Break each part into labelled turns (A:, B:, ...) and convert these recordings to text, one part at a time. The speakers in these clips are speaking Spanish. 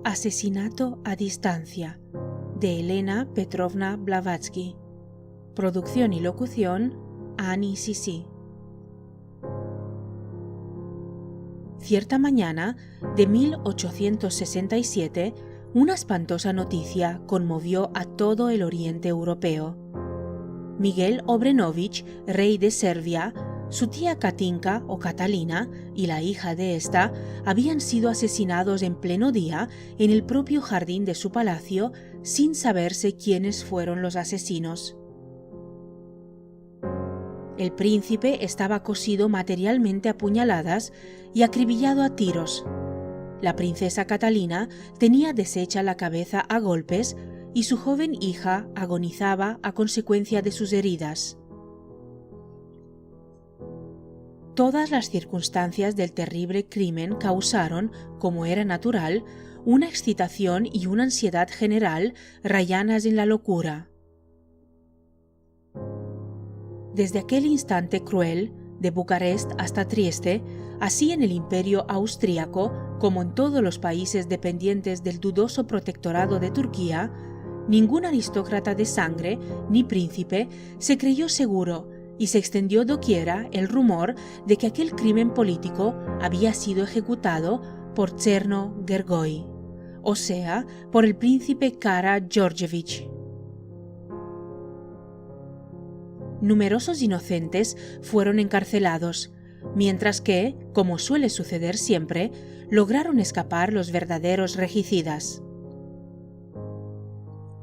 A: Asesinato a distancia, de Elena Petrovna Blavatsky. Producción y locución, Annie Sisi. Cierta mañana de 1867, una espantosa noticia conmovió a todo el oriente europeo. Miguel Obrenović, rey de Serbia, su tía Katinka o Catalina y la hija de esta habían sido asesinados en pleno día en el propio jardín de su palacio sin saberse quiénes fueron los asesinos. El príncipe estaba cosido materialmente a puñaladas y acribillado a tiros. La princesa Catalina tenía deshecha la cabeza a golpes y su joven hija agonizaba a consecuencia de sus heridas. Todas las circunstancias del terrible crimen causaron, como era natural, una excitación y una ansiedad general rayanas en la locura. Desde aquel instante cruel, de Bucarest hasta Trieste, así en el Imperio Austríaco como en todos los países dependientes del dudoso protectorado de Turquía, ningún aristócrata de sangre ni príncipe se creyó seguro y se extendió doquiera el rumor de que aquel crimen político había sido ejecutado por Cherno Gergely, o sea, por el príncipe Kara-Georgevich. Numerosos inocentes fueron encarcelados, mientras que, como suele suceder siempre, lograron escapar los verdaderos regicidas.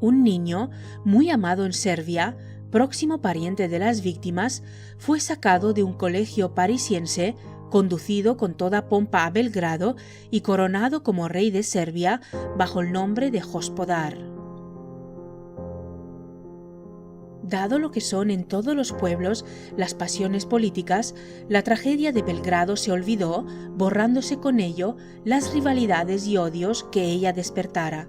A: Un niño, muy amado en Serbia, próximo pariente de las víctimas, fue sacado de un colegio parisiense, conducido con toda pompa a Belgrado y coronado como rey de Serbia bajo el nombre de Hospodar. Dado lo que son en todos los pueblos las pasiones políticas, la tragedia de Belgrado se olvidó, borrándose con ello las rivalidades y odios que ella despertara.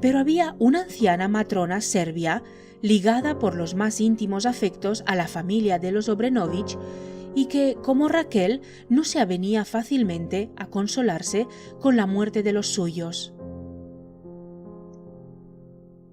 A: Pero había una anciana matrona serbia, ligada por los más íntimos afectos a la familia de los Obrenović, y que, como Raquel, no se avenía fácilmente a consolarse con la muerte de los suyos.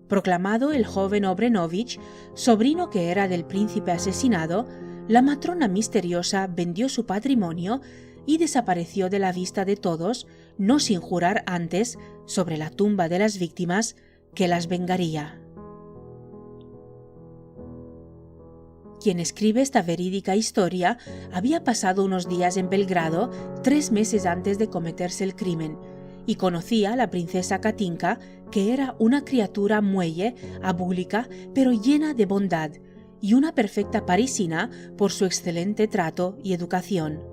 A: Proclamado el joven Obrenović, sobrino que era del príncipe asesinado, la matrona misteriosa vendió su patrimonio y desapareció de la vista de todos, no sin jurar antes, sobre la tumba de las víctimas, que las vengaría. Quien escribe esta verídica historia había pasado unos días en Belgrado 3 meses antes de cometerse el crimen, y conocía a la princesa Katinka, que era una criatura muelle, abúlica, pero llena de bondad, y una perfecta parisina por su excelente trato y educación.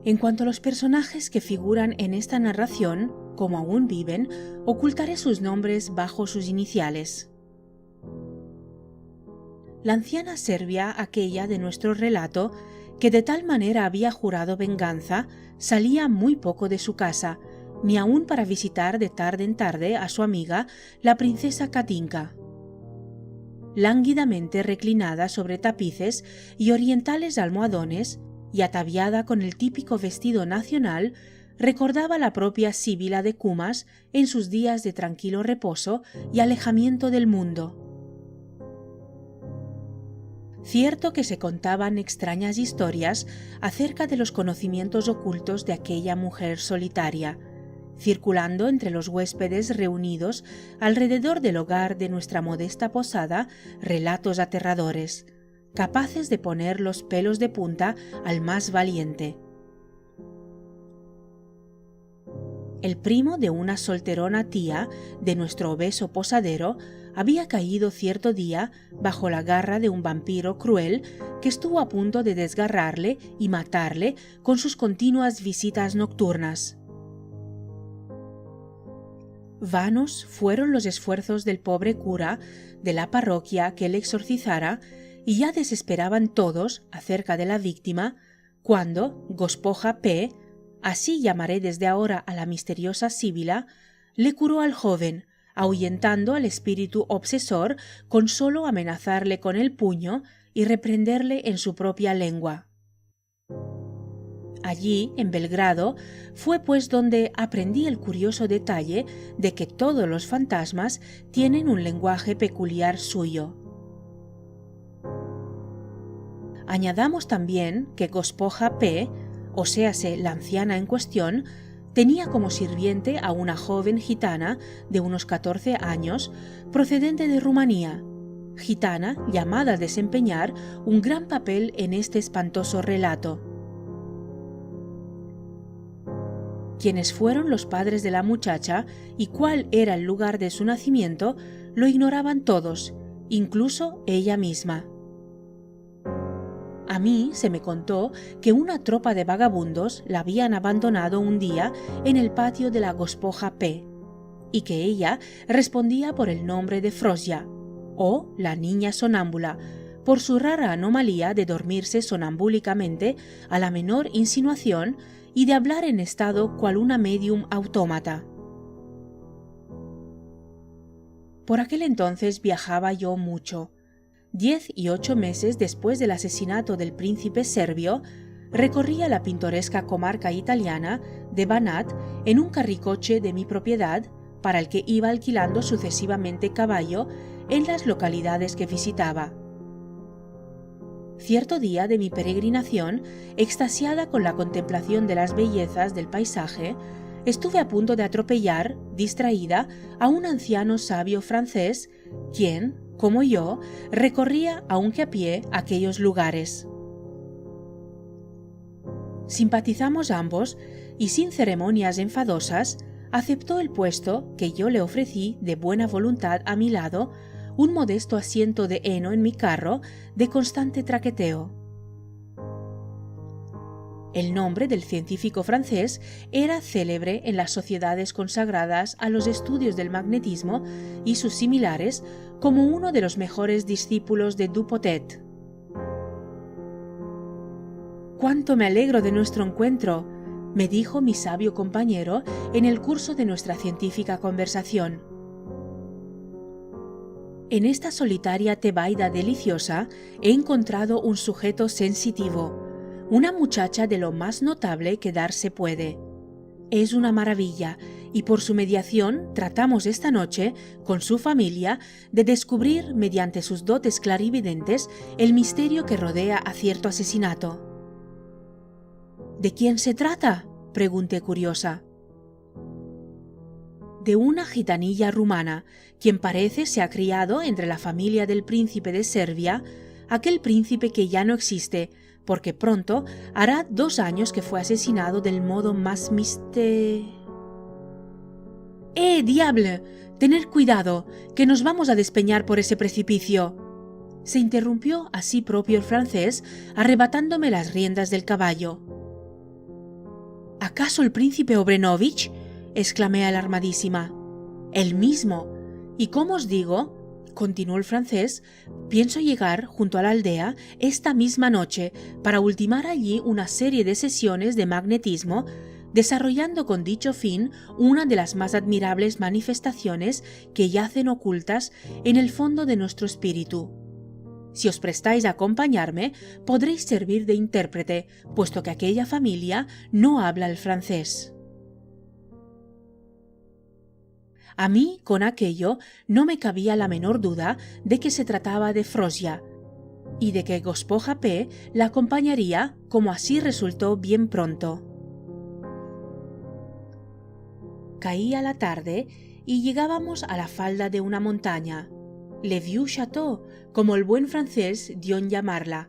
A: En cuanto a los personajes que figuran en esta narración, como aún viven, ocultaré sus nombres bajo sus iniciales. La anciana serbia, aquella de nuestro relato, que de tal manera había jurado venganza, salía muy poco de su casa, ni aun para visitar de tarde en tarde a su amiga, la princesa Katinka. Lánguidamente reclinada sobre tapices y orientales almohadones, y ataviada con el típico vestido nacional, recordaba la propia Sibila de Cumas en sus días de tranquilo reposo y alejamiento del mundo. Cierto que se contaban extrañas historias acerca de los conocimientos ocultos de aquella mujer solitaria, circulando entre los huéspedes reunidos alrededor del hogar de nuestra modesta posada, relatos aterradores, capaces de poner los pelos de punta al más valiente. El primo de una solterona tía de nuestro obeso posadero había caído cierto día bajo la garra de un vampiro cruel que estuvo a punto de desgarrarle y matarle con sus continuas visitas nocturnas. Vanos fueron los esfuerzos del pobre cura de la parroquia que le exorcizara, y ya desesperaban todos acerca de la víctima, cuando Gospoja P., así llamaré desde ahora a la misteriosa Sibila, le curó al joven, ahuyentando al espíritu obsesor con solo amenazarle con el puño y reprenderle en su propia lengua. Allí, en Belgrado, fue pues donde aprendí el curioso detalle de que todos los fantasmas tienen un lenguaje peculiar suyo. Añadamos también que Gospoja P., o séase la anciana en cuestión, tenía como sirviente a una joven gitana de unos 14 años, procedente de Rumanía, gitana llamada a desempeñar un gran papel en este espantoso relato. Quienes fueron los padres de la muchacha y cuál era el lugar de su nacimiento, lo ignoraban todos, incluso ella misma. A mí se me contó que una tropa de vagabundos la habían abandonado un día en el patio de la Gospoja P., y que ella respondía por el nombre de Frosja, o la niña sonámbula, por su rara anomalía de dormirse sonambúlicamente a la menor insinuación y de hablar en estado cual una medium autómata. Por aquel entonces viajaba yo mucho. 10 y 8 meses después del asesinato del príncipe serbio, recorría la pintoresca comarca italiana de Banat en un carricoche de mi propiedad, para el que iba alquilando sucesivamente caballo en las localidades que visitaba. Cierto día de mi peregrinación, extasiada con la contemplación de las bellezas del paisaje, estuve a punto de atropellar, distraída, a un anciano sabio francés, quien, como yo, recorría, aunque a pie, aquellos lugares. Simpatizamos ambos y, sin ceremonias enfadosas, aceptó el puesto que yo le ofrecí de buena voluntad a mi lado, un modesto asiento de heno en mi carro de constante traqueteo. El nombre del científico francés era célebre en las sociedades consagradas a los estudios del magnetismo y sus similares como uno de los mejores discípulos de Dupotet. «¡Cuánto me alegro de nuestro encuentro!», me dijo mi sabio compañero en el curso de nuestra científica conversación. En esta solitaria tebaida deliciosa he encontrado un sujeto sensitivo, una muchacha de lo más notable que darse puede. Es una maravilla, y por su mediación tratamos esta noche, con su familia, de descubrir mediante sus dotes clarividentes el misterio que rodea a cierto asesinato. «¿De quién se trata?», pregunté curiosa. «De una gitanilla rumana, quien parece se ha criado entre la familia del príncipe de Serbia, aquel príncipe que ya no existe, porque pronto hará 2 años que fue asesinado del modo más diable! Tened cuidado, que nos vamos a despeñar por ese precipicio», se interrumpió a sí propio el francés, arrebatándome las riendas del caballo. «¿Acaso el príncipe Obrenovich?», exclamé alarmadísima. «El mismo. Y como os digo», continuó el francés, «pienso llegar junto a la aldea esta misma noche para ultimar allí una serie de sesiones de magnetismo, desarrollando con dicho fin una de las más admirables manifestaciones que yacen ocultas en el fondo de nuestro espíritu. Si os prestáis a acompañarme, podréis servir de intérprete, puesto que aquella familia no habla el francés». A mí, con aquello, no me cabía la menor duda de que se trataba de Frosja, y de que Gospoja P. la acompañaría, como así resultó bien pronto. Caía la tarde y llegábamos a la falda de una montaña, Le Vieux Château, como el buen francés dio en llamarla.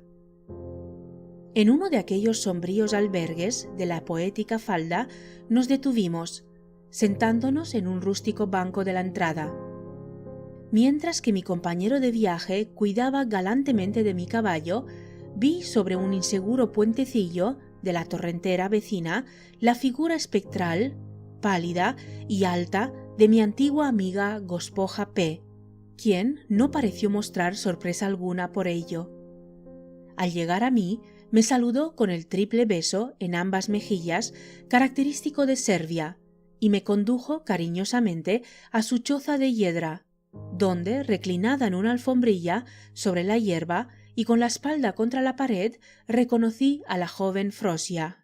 A: En uno de aquellos sombríos albergues de la poética falda nos detuvimos, sentándonos en un rústico banco de la entrada. Mientras que mi compañero de viaje cuidaba galantemente de mi caballo, vi sobre un inseguro puentecillo de la torrentera vecina la figura espectral, pálida y alta de mi antigua amiga Gospoja P., quien no pareció mostrar sorpresa alguna por ello. Al llegar a mí, me saludó con el triple beso en ambas mejillas, característico de Serbia, y me condujo cariñosamente a su choza de hiedra, donde, reclinada en una alfombrilla sobre la hierba y con la espalda contra la pared, reconocí a la joven Frosja.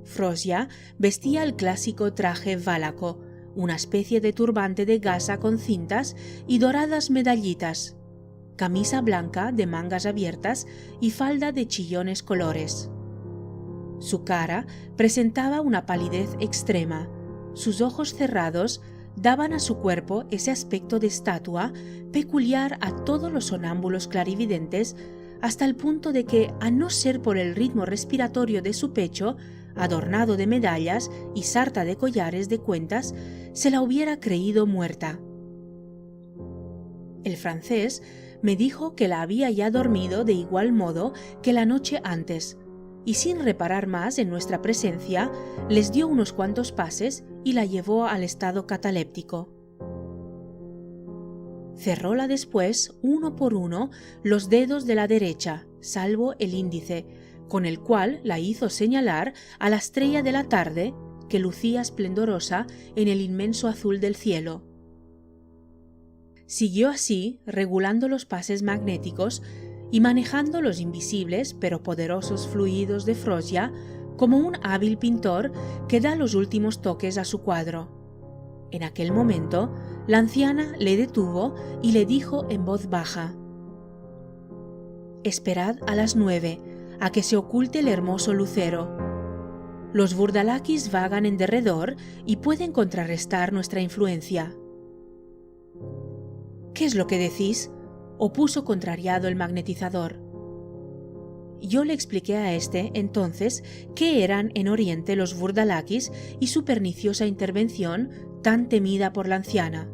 A: Frosia vestía el clásico traje valaco, una especie de turbante de gasa con cintas y doradas medallitas, camisa blanca de mangas abiertas y falda de chillones colores. Su cara presentaba una palidez extrema, sus ojos cerrados daban a su cuerpo ese aspecto de estatua peculiar a todos los sonámbulos clarividentes, hasta el punto de que, a no ser por el ritmo respiratorio de su pecho, adornado de medallas y sarta de collares de cuentas, se la hubiera creído muerta. El francés me dijo que la había ya dormido de igual modo que la noche antes, y sin reparar más en nuestra presencia, les dio unos cuantos pases y la llevó al estado cataléptico. Cerróla después, uno por uno, los dedos de la derecha, salvo el índice, con el cual la hizo señalar a la estrella de la tarde que lucía esplendorosa en el inmenso azul del cielo. Siguió así, regulando los pases magnéticos y manejando los invisibles pero poderosos fluidos de Frosia como un hábil pintor que da los últimos toques a su cuadro. En aquel momento, la anciana le detuvo y le dijo en voz baja: «Esperad a las 9, a que se oculte el hermoso lucero. Los Burdalakis vagan en derredor y pueden contrarrestar nuestra influencia». «¿Qué es lo que decís?», opuso contrariado el magnetizador. Yo le expliqué a este entonces qué eran en Oriente los Burdalakis y su perniciosa intervención tan temida por la anciana.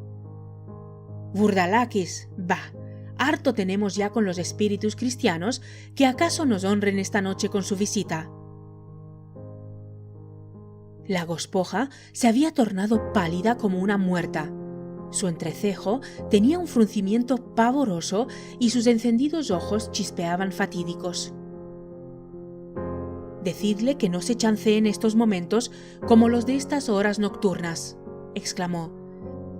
A: «Burdalakis, bah, harto tenemos ya con los espíritus cristianos, que acaso nos honren esta noche con su visita». La gospoja se había tornado pálida como una muerta. Su entrecejo tenía un fruncimiento pavoroso y sus encendidos ojos chispeaban fatídicos. «Decidle que no se chancee en estos momentos como los de estas horas nocturnas», exclamó.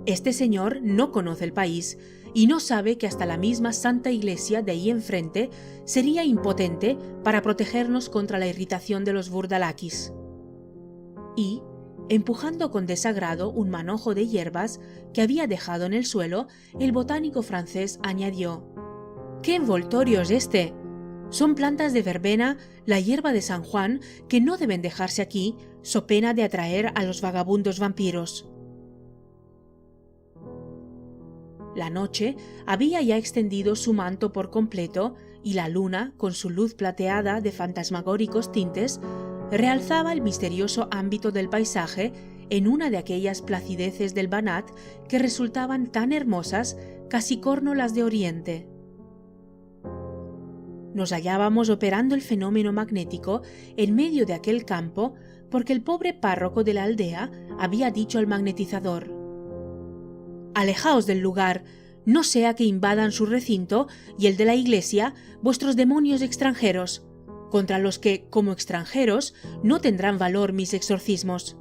A: «Este señor no conoce el país y no sabe que hasta la misma Santa Iglesia de ahí enfrente sería impotente para protegernos contra la irritación de los Burdalakis». Y, empujando con desagrado un manojo de hierbas que había dejado en el suelo, el botánico francés añadió: «¿Qué envoltorio es este? Son plantas de verbena, la hierba de San Juan, que no deben dejarse aquí, so pena de atraer a los vagabundos vampiros». La noche había ya extendido su manto por completo y la luna, con su luz plateada de fantasmagóricos tintes, realzaba el misterioso ámbito del paisaje en una de aquellas placideces del Banat que resultaban tan hermosas, casi córnolas de Oriente. Nos hallábamos operando el fenómeno magnético en medio de aquel campo porque el pobre párroco de la aldea había dicho al magnetizador: «Alejaos del lugar, no sea que invadan su recinto y el de la iglesia vuestros demonios extranjeros, contra los que, como extranjeros, no tendrán valor mis exorcismos».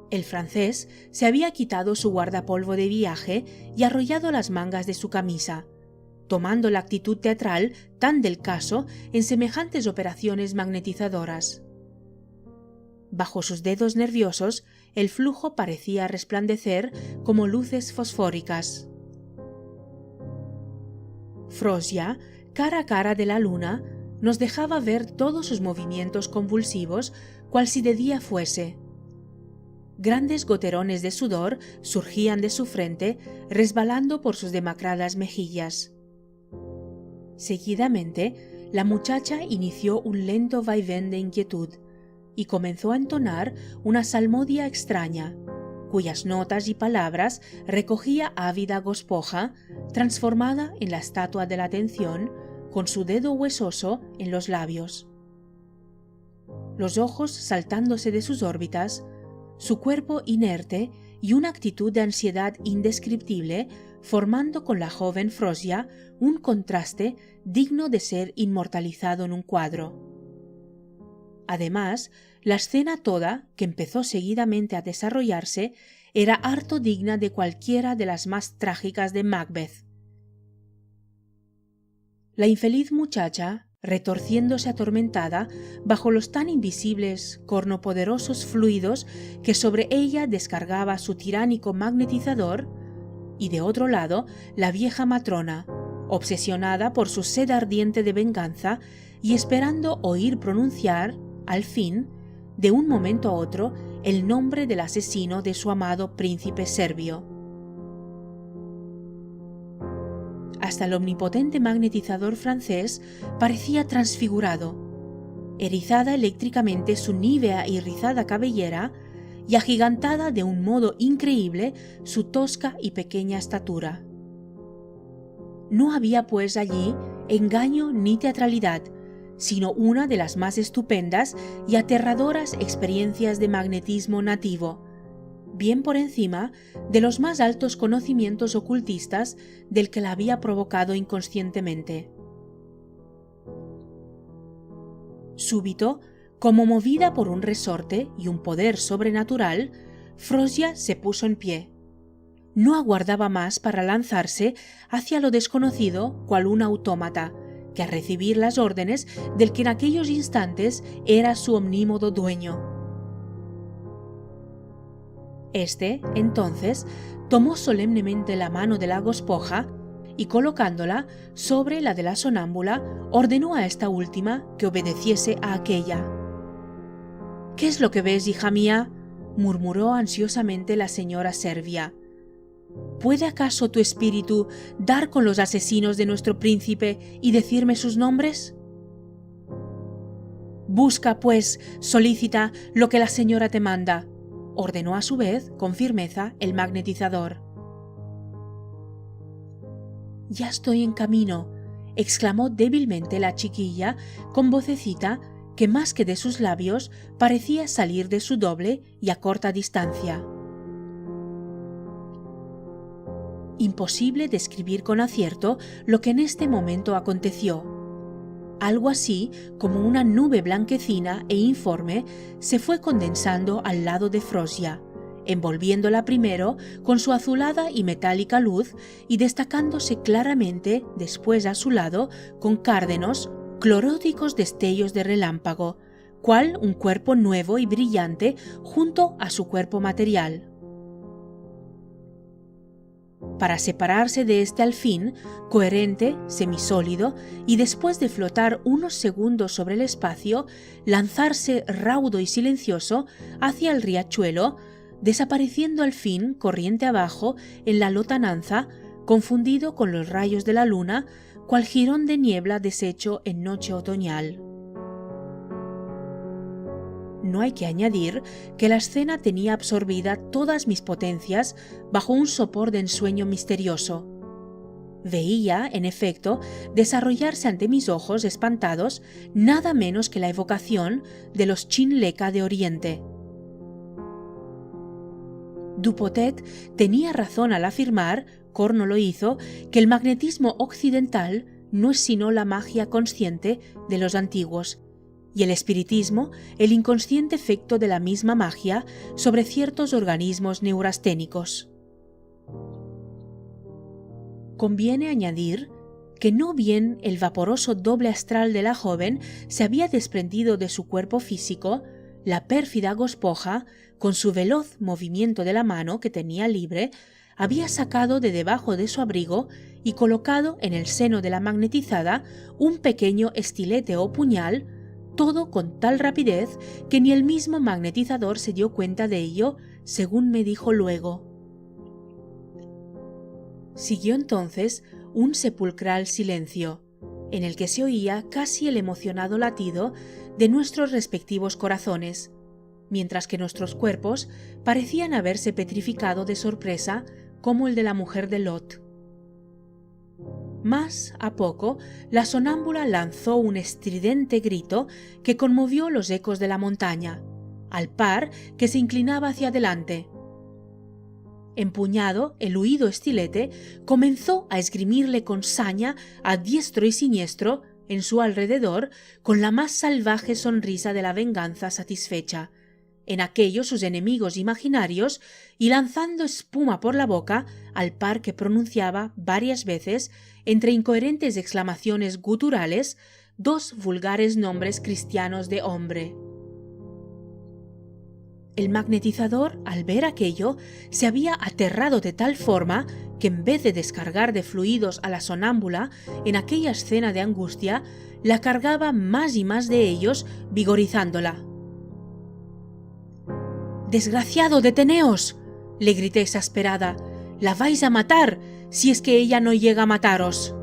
A: El francés se había quitado su guardapolvo de viaje y arrollado las mangas de su camisa, tomando la actitud teatral tan del caso en semejantes operaciones magnetizadoras. Bajo sus dedos nerviosos, el flujo parecía resplandecer como luces fosfóricas. Frosia, cara a cara de la luna, nos dejaba ver todos sus movimientos convulsivos, cual si de día fuese. Grandes goterones de sudor surgían de su frente, resbalando por sus demacradas mejillas. Seguidamente, la muchacha inició un lento vaivén de inquietud y comenzó a entonar una salmodia extraña, cuyas notas y palabras recogía ávida gospoja, transformada en la estatua de la atención, con su dedo huesoso en los labios. Los ojos saltándose de sus órbitas, su cuerpo inerte y una actitud de ansiedad indescriptible, formando con la joven Frosia un contraste digno de ser inmortalizado en un cuadro. Además, la escena toda, que empezó seguidamente a desarrollarse, era harto digna de cualquiera de las más trágicas de Macbeth. La infeliz muchacha, retorciéndose atormentada bajo los tan invisibles, cornopoderosos fluidos que sobre ella descargaba su tiránico magnetizador, y de otro lado la vieja matrona, obsesionada por su sed ardiente de venganza y esperando oír pronunciar, al fin, de un momento a otro, el nombre del asesino de su amado príncipe serbio. Hasta el omnipotente magnetizador francés parecía transfigurado, erizada eléctricamente su nívea y rizada cabellera y agigantada de un modo increíble su tosca y pequeña estatura. No había pues allí engaño ni teatralidad, sino una de las más estupendas y aterradoras experiencias de magnetismo nativo, bien por encima de los más altos conocimientos ocultistas del que la había provocado inconscientemente. Súbito, como movida por un resorte y un poder sobrenatural, Frosja se puso en pie. No aguardaba más para lanzarse hacia lo desconocido cual un autómata, que a recibir las órdenes del que en aquellos instantes era su omnímodo dueño. Este, entonces, tomó solemnemente la mano de la gospoja y colocándola sobre la de la sonámbula, ordenó a esta última que obedeciese a aquella. «¿Qué es lo que ves, hija mía?», murmuró ansiosamente la señora Servia. «¿Puede acaso tu espíritu dar con los asesinos de nuestro príncipe y decirme sus nombres?» «Busca, pues, solícita, lo que la señora te manda», ordenó a su vez con firmeza el magnetizador. «Ya estoy en camino», exclamó débilmente la chiquilla con vocecita que más que de sus labios parecía salir de su doble y a corta distancia. Imposible describir con acierto lo que en este momento aconteció. Algo así como una nube blanquecina e informe se fue condensando al lado de Frosja, envolviéndola primero con su azulada y metálica luz y destacándose claramente después a su lado con cárdenos, cloróticos destellos de relámpago, cual un cuerpo nuevo y brillante junto a su cuerpo material. Para separarse de este al fin, coherente, semisólido, y después de flotar unos segundos sobre el espacio, lanzarse raudo y silencioso hacia el riachuelo, desapareciendo al fin corriente abajo en la lontananza, confundido con los rayos de la luna, cual jirón de niebla deshecho en noche otoñal. No hay que añadir que la escena tenía absorbida todas mis potencias bajo un sopor de ensueño misterioso. Veía, en efecto, desarrollarse ante mis ojos espantados nada menos que la evocación de los Chinleca de Oriente. Dupotet tenía razón al afirmar, Corno lo hizo, que el magnetismo occidental no es sino la magia consciente de los antiguos, y el espiritismo el inconsciente efecto de la misma magia sobre ciertos organismos neurasténicos. Conviene añadir que no bien el vaporoso doble astral de la joven se había desprendido de su cuerpo físico, la pérfida gospoja, con su veloz movimiento de la mano que tenía libre, había sacado de debajo de su abrigo y colocado en el seno de la magnetizada un pequeño estilete o puñal, todo con tal rapidez que ni el mismo magnetizador se dio cuenta de ello, según me dijo luego. Siguió entonces un sepulcral silencio, en el que se oía casi el emocionado latido de nuestros respectivos corazones, mientras que nuestros cuerpos parecían haberse petrificado de sorpresa como el de la mujer de Lot. Más a poco, la sonámbula lanzó un estridente grito que conmovió los ecos de la montaña, al par que se inclinaba hacia adelante. Empuñado, el huido estilete comenzó a esgrimirle con saña a diestro y siniestro en su alrededor con la más salvaje sonrisa de la venganza satisfecha, en aquellos sus enemigos imaginarios, y lanzando espuma por la boca al par que pronunciaba varias veces, entre incoherentes exclamaciones guturales, 2 vulgares nombres cristianos de hombre. El magnetizador, al ver aquello, se había aterrado de tal forma que en vez de descargar de fluidos a la sonámbula, en aquella escena de angustia, la cargaba más y más de ellos, vigorizándola. «¡Desgraciado, deteneos!», le grité exasperada. «¡La vais a matar, si es que ella no llega a mataros!».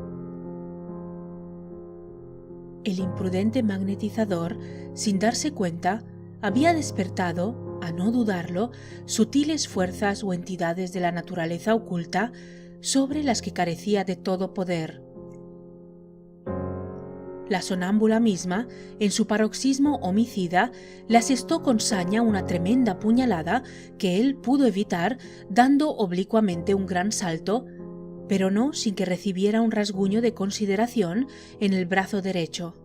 A: El imprudente magnetizador, sin darse cuenta, había despertado, a no dudarlo, sutiles fuerzas o entidades de la naturaleza oculta sobre las que carecía de todo poder. La sonámbula misma, en su paroxismo homicida, le asestó con saña una tremenda puñalada que él pudo evitar dando oblicuamente un gran salto, pero no sin que recibiera un rasguño de consideración en el brazo derecho.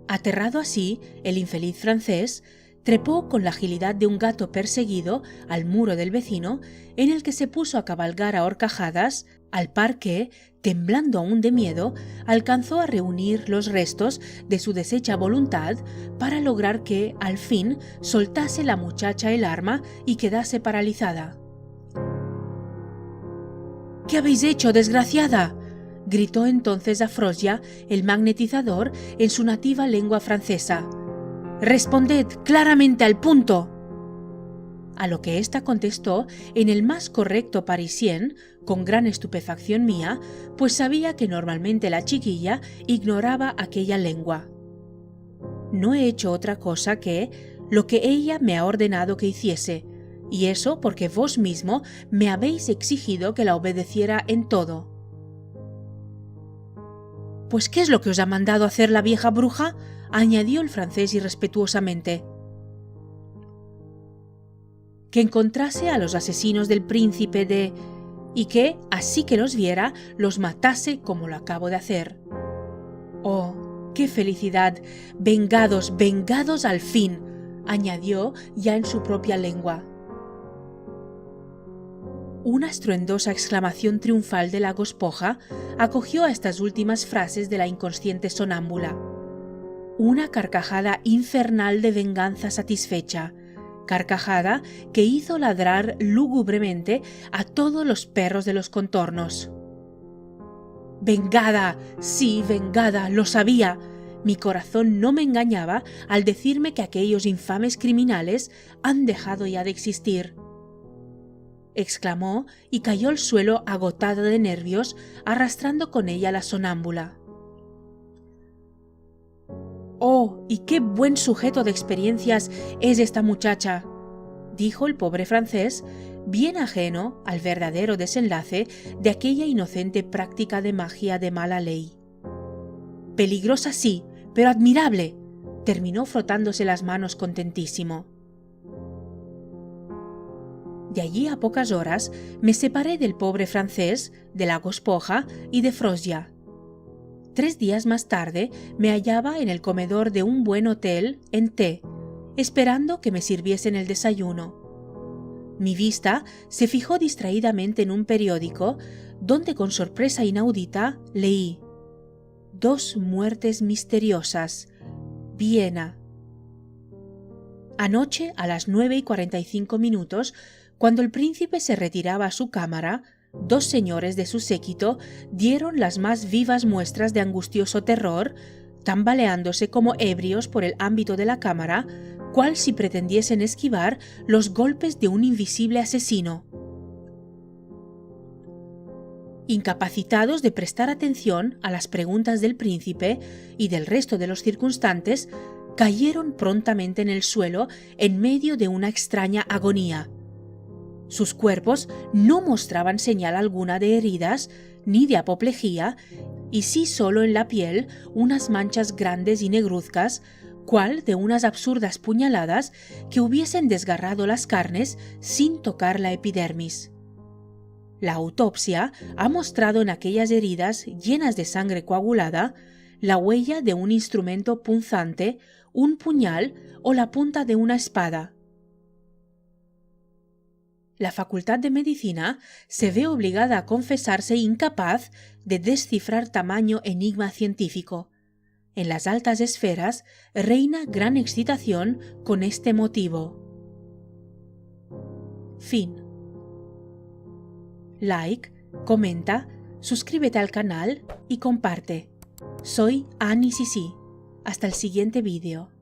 A: Aterrado así, el infeliz francés trepó con la agilidad de un gato perseguido al muro del vecino, en el que se puso a cabalgar a horcajadas, al par que, temblando aún de miedo, alcanzó a reunir los restos de su deshecha voluntad para lograr que, al fin, soltase la muchacha el arma y quedase paralizada. «¿Qué habéis hecho, desgraciada?», gritó entonces a Frosja el magnetizador en su nativa lengua francesa. «Responded claramente al punto». A lo que ésta contestó en el más correcto parisien, con gran estupefacción mía, pues sabía que normalmente la chiquilla ignoraba aquella lengua. «No he hecho otra cosa que lo que ella me ha ordenado que hiciese, y eso porque vos mismo me habéis exigido que la obedeciera en todo». «Pues, ¿qué es lo que os ha mandado hacer la vieja bruja?», añadió el francés irrespetuosamente. «Que encontrase a los asesinos del príncipe de... y que, así que los viera, los matase como lo acabo de hacer». «Oh, qué felicidad! Vengados, vengados al fin», añadió ya en su propia lengua. Una estruendosa exclamación triunfal de la gospoja acogió a estas últimas frases de la inconsciente sonámbula. Una carcajada infernal de venganza satisfecha, carcajada que hizo ladrar lúgubremente a todos los perros de los contornos. «Vengada, sí, vengada, lo sabía. Mi corazón no me engañaba al decirme que aquellos infames criminales han dejado ya de existir», exclamó y cayó al suelo agotada de nervios, arrastrando con ella la sonámbula. «Oh, y qué buen sujeto de experiencias es esta muchacha», dijo el pobre francés, bien ajeno al verdadero desenlace de aquella inocente práctica de magia de mala ley. «Peligrosa sí, pero admirable», terminó frotándose las manos contentísimo. De allí a pocas horas me separé del pobre francés, de la gospoja y de Frosja. 3 días más tarde me hallaba en el comedor de un buen hotel en T, esperando que me sirviesen el desayuno. Mi vista se fijó distraídamente en un periódico, donde con sorpresa inaudita leí: «2 muertes misteriosas. Viena». Anoche, a las 9:45, cuando el príncipe se retiraba a su cámara, 2 señores de su séquito dieron las más vivas muestras de angustioso terror, tambaleándose como ebrios por el ámbito de la cámara, cual si pretendiesen esquivar los golpes de un invisible asesino. Incapacitados de prestar atención a las preguntas del príncipe y del resto de los circunstantes, cayeron prontamente en el suelo en medio de una extraña agonía. Sus cuerpos no mostraban señal alguna de heridas ni de apoplejía, y sí solo en la piel unas manchas grandes y negruzcas, cual de unas absurdas puñaladas que hubiesen desgarrado las carnes sin tocar la epidermis. La autopsia ha mostrado en aquellas heridas llenas de sangre coagulada la huella de un instrumento punzante, un puñal o la punta de una espada. La Facultad de Medicina se ve obligada a confesarse incapaz de descifrar tamaño enigma científico, En las altas esferas reina gran excitación con este motivo. Fin. Like, comenta, suscríbete al canal y comparte. Soy Annie Sisi. Hasta el siguiente vídeo.